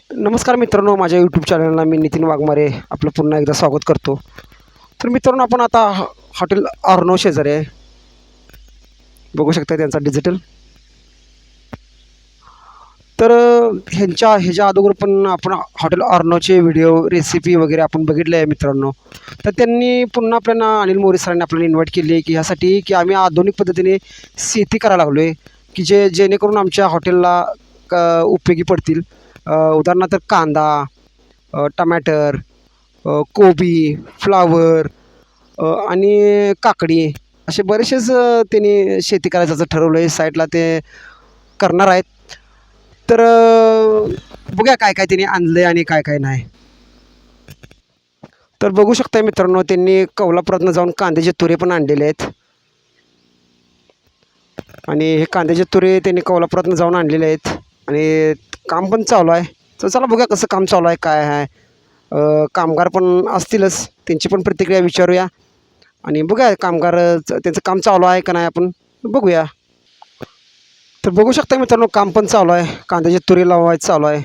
नमस्कार मित्रांनो, माझ्या यूट्यूब चॅनलला मी नितीन वाघमारे आपलं पुन्हा एकदा स्वागत करतो. तर मित्रांनो, आपण आता हॉटेल अर्णव शेजारी आहे. बघू शकता त्यांचा डिजिटल. तर ह्याच्या अगोदर पण आपण हॉटेल अर्णवचे व्हिडिओ रेसिपी वगैरे आपण बघितले आहे मित्रांनो. तर त्यांनी पुन्हा आपल्याला अनिल मोरे सरांनी आपल्याला इन्व्हाइट केली आहे की ह्यासाठी की आम्ही आधुनिक पद्धतीने शेती करायला लागलो आहे की जेणेकरून आमच्या हॉटेलला उपयोगी पडतील. उदाहरणार्थ कांदा, टमाटर, कोबी, फ्लावर आणि काकडी असे बरेचसेच त्यांनी शेती करायचं ठरवलं आहे. साईडला ते करणार आहेत. तर बघूया काय काय त्यांनी आणलं आहे आणि काय काय नाही. तर बघू शकता मित्रांनो, त्यांनी कोल्हापुरातनं जाऊन कांद्याचे तुरे पण आणलेले आहेत आणि हे कांद्याचे तुरे त्यांनी कोल्हापुरातनं जाऊन आणलेले आहेत आणि काम पण चालू आहे. तर चला बघूया कसं काम चालू आहे, काय आहे. कामगार पण असतीलच, त्यांची पण प्रतिक्रिया विचारूया आणि बघूया कामगार त्यांचं काम चालू आहे का नाही आपण बघूया. तर बघू शकता मित्रांनो, काम पण चालू आहे, कांद्याचे तुरी लावायचं चालू आहे.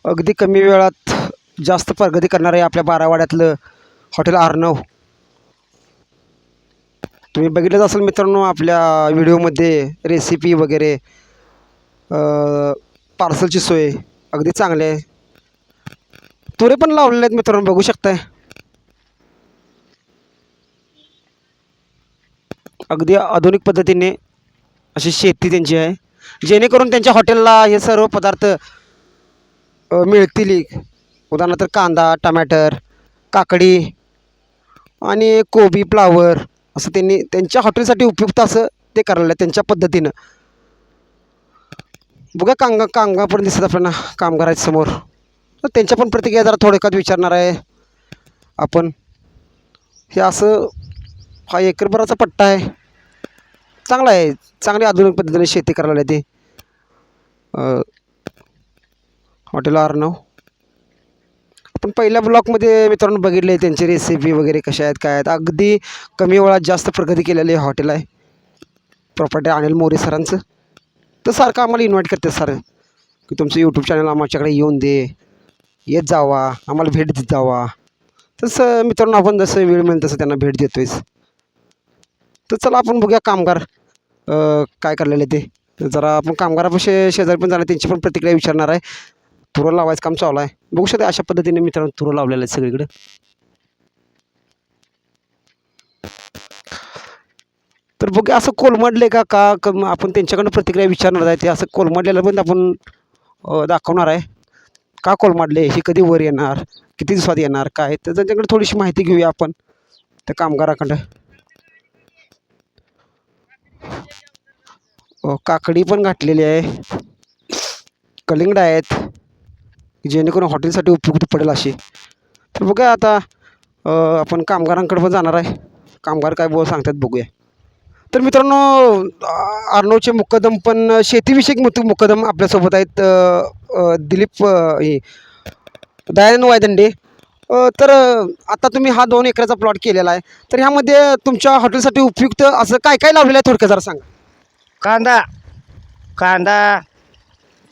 अगदी कमी वेळात जास्त प्रगती करणार आहे आपल्या बारावाड्यातलं हॉटेल अर्णव. तुम्ही बघितलंच असेल मित्रांनो आपल्या व्हिडिओमध्ये रेसिपी वगैरे, पार्सलची सोय अगदी चांगली आहे. तुरे पण लावलेले आहेत मित्रांनो, बघू शकताय. अगदी आधुनिक पद्धतीने अशी शेती त्यांची आहे, जेणेकरून त्यांच्या हॉटेलला हे सर्व पदार्थ मिळतील. उदाहरणार्थ कांदा, टमाटर, काकडी आणि कोबी, फ्लावर असं त्यांनी त्यांच्या हॉटेलसाठी उपयुक्त असं ते करायला त्यांच्या पद्धतीनं. बघा कामगार पण दिसत आपल्याला, कामगार आहेत समोर. तर त्यांच्या पण प्रतिक्रिया जरा थोडक्यात विचारणार आहे आपण. हे असं हा एकरभराचा पट्टा आहे, चांगला आहे, चांगली आधुनिक पद्धतीने शेती करायला ते हॉटेल अर्णव. आपण पहिल्या ब्लॉकमध्ये मित्रांनो बघितले त्यांची रेसिपी वगैरे कशा आहेत, काय आहेत. अगदी कमी वेळात जास्त प्रगती केलेली हॉटेल आहे. प्रॉपर्टी अनिल मोरे सरांचं. तर सारखं आम्हाला इन्व्हाइट करते सर की तुमचं यूट्यूब चॅनल आमच्याकडे येऊन दे, येत जावा, आम्हाला भेट देत जावा. तसं मित्रांनो आपण जसं वेळ मिळेल तसं त्यांना भेट देतोयच. तर चला आपण बघूया कामगार काय करलेले ते. जरा आपण कामगारापाशी शेजारी पण जाणार, त्यांची पण प्रतिक्रिया विचारणार आहे. तुरं लावायचं काम चालू आहे. बघू शकता अशा पद्धतीने मित्रांनो तुरं लावलेलं आहे सगळीकडे. तर बघूया असं कोलमडले का आपण त्यांच्याकडनं प्रतिक्रिया विचारणार आहे. ते असं कोलमडलेलं पण आपण दाखवणार आहे. का कोलमडले, हे कधी वर येणार, किती दिवसात येणार, काय, तर त्यांच्याकडे थोडीशी माहिती घेऊया आपण त्या कामगाराकडं. काकडी पण घातलेली आहे, कलिंगड आहेत, जेणेकरून हॉटेलसाठी उपयुक्त पडेल अशी. तर बघूया आता आपण कामगारांकडे पण जाणार आहे. कामगार काय सांगतात बघूया. तर मित्रांनो, अर्णवचे मुक्कादम पण शेतीविषयक मुक्कादम आपल्यासोबत आहेत. दिलीप हे दयानंद वायदंडे. तर आता तुम्ही हा 2 एकराचा प्लॉट केलेला आहे. तर ह्यामध्ये तुमच्या हॉटेलसाठी उपयुक्त असं काय काय लावलेलं आहे थोडक्यात जरा सांगा. कांदा कांदा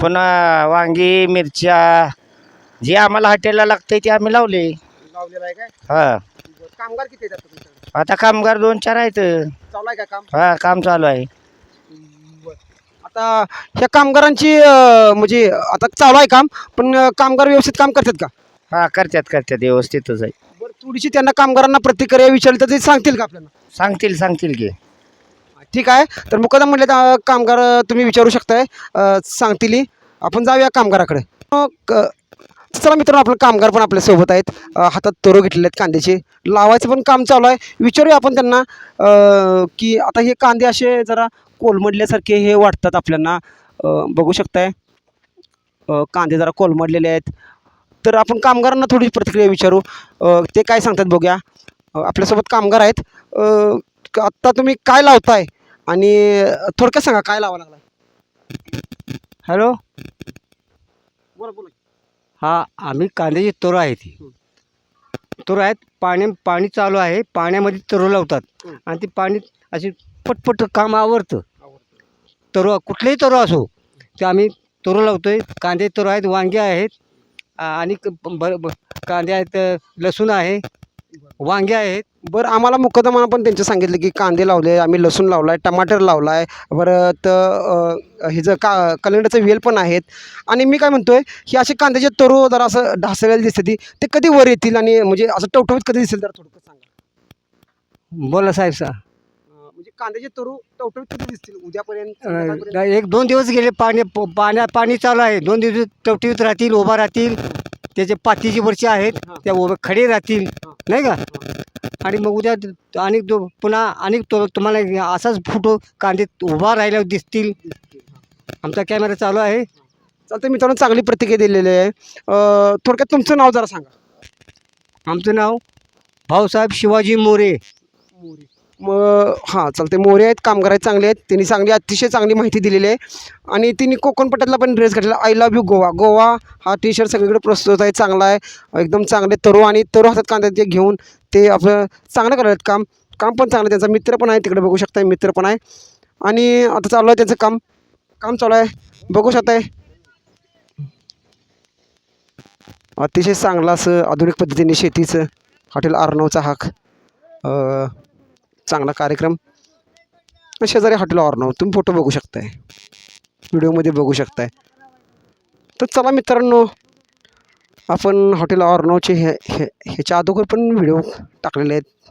पुन्हा वांगी, मिरच्या, जे आम्हाला हॉटेलला लागतंय ते आम्ही लावले. लावलेलं आहे काय? हा, कामगार किती आहेत तुमच्याकडे? आता कामगार 2-4 आहेत. चालू आहे का काम? हा, काम चालू आहे. आता ह्या कामगारांची म्हणजे आता चालू आहे काम, पण कामगार व्यवस्थित काम करतात का? हा, करतात व्यवस्थितच आहे. बरं, थोडीशी त्यांना कामगारांना प्रतिक्रिया विचारली तर ते सांगतील का आपल्याला? सांगतील की. ठीक आहे. तर मुकदम म्हटले तर कामगार तुम्ही विचारू शकताय, सांगतील. आपण जाऊया कामगाराकडे. चला मित्रांनो, आपलं कामगार पण आपल्यासोबत आहेत. हातात तोरो घेतलेले आहेत कांद्याचे, लावायचं पण काम चालू आहे. विचारूया आपण त्यांना की आता हे कांदे असे जरा कोलमडल्यासारखे हे वाटतात आपल्याला. बघू शकताय कांदे जरा कोलमडलेले आहेत. तर आपण कामगारांना थोडी प्रतिक्रिया विचारू, ते काय सांगतात बघूया. आपल्यासोबत कामगार आहेत. आत्ता तुम्ही काय लावताय आणि थोडक्यात सांगा काय लावा लागला. हॅलो, बोला बोला. हा, आम्ही कांद्याची तोरं आहे, ती तोरं आहेत. पाणी चालू आहे, पाण्यामध्ये तोरं लावतात आणि ती पाणी अशी पटपट काम आवरतं. तरो कुठलेही तरो असो, ते आम्ही तोरं लावतो आहे. कांदे तोरं आहेत, वांगे आहेत आणि कांदे आहेत, लसूण आहे, वांगे आहेत. बरं आम्हाला मुकदमानं पण त्यांचं सांगितलं की कांदे लावले, आम्ही लसूण लावला आहे, टमाटर लावला आहे, परत ह्याचं कलिंगडाचं वेल पण आहेत. आणि मी काय म्हणतो आहे, ही असे कांद्याचे तरू जरा असं ढासळलेले दिसते ते कधी वर येतील आणि म्हणजे असं टवटवीत कधी दिसेल जरा थोडक्यात सांगा. बोला साहेब म्हणजे कांद्याचे तरू टवटवीत कधी दिसतील उद्यापर्यंत संध्याकाळपर्यंत? 1-2 दिवस गेले. पाणी चालू आहे. 2 दिवस टवटवीत राहतील, उभा राहतील. त्याचे पातीची वरचे आहेत त्या उभे खडे राहतील नाही का. आणि मग उद्या आणि पुन्हा तुम्हाला असाच फोटो कांदे उभा राहिल्यावर दिसतील. आमचा कॅमेरा चालू आहे. चालतं मित्रांनो, चांगली प्रतिक्रिया दिलेली आहे. थोडक्यात तुमचं नाव जरा सांगा. आमचं नाव भाऊसाहेब शिवाजी मोरे. मग हां चालते. मोरे आहेत, कामगार आहेत, चांगले आहेत. त्यांनी अतिशय चांगली माहिती दिलेली आहे. आणि त्यांनी कोकणपट्ट्यातला पण ड्रेस घातलेला I love you Goa. Goa हा टी शर्ट सगळीकडे प्रस्तुत आहे, चांगला आहे, एकदम चांगले तरू आणि तरू हातात कांदे ते घेऊन ते आपलं चांगलं करत काम पण चांगलं. त्यांचा मित्र पण आहे तिकडे बघू शकताय, मित्र पण आहे. आणि आता चालू आहे त्यांचं काम चालू आहे बघू शकताय. अतिशय चांगलं असं आधुनिक पद्धतीने शेतीचं हॉटेल अर्णवचा हाक चांगला कार्यक्रम. शेजारी हॉटेल अर्णव तुम्ही फोटो बघू शकताय, व्हिडिओमध्ये बघू शकताय. तर चला मित्रांनो, आपण हॉटेल अर्णवचे ह्याच्या अगोदर पण व्हिडिओ टाकलेले आहेत,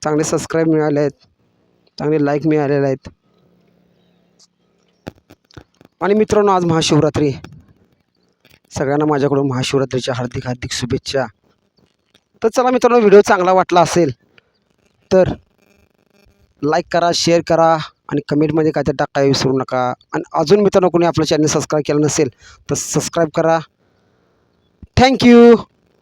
चांगले सबस्क्राईब मिळाले आहेत, चांगले लाईक मिळालेले आहेत. आणि मित्रांनो, आज महाशिवरात्री, सगळ्यांना माझ्याकडून महाशिवरात्रीच्या हार्दिक शुभेच्छा. तर चला मित्रांनो, व्हिडिओ चांगला वाटला असेल तर लाईक करा, शेअर करा आणि कमेंटमध्ये काय ते टाकायला विसरू नका. आणि अजून मित्रांनो कोणी आपलं चॅनल सबस्क्राईब केलं नसेल तर सबस्क्राईब करा. थँक्यू.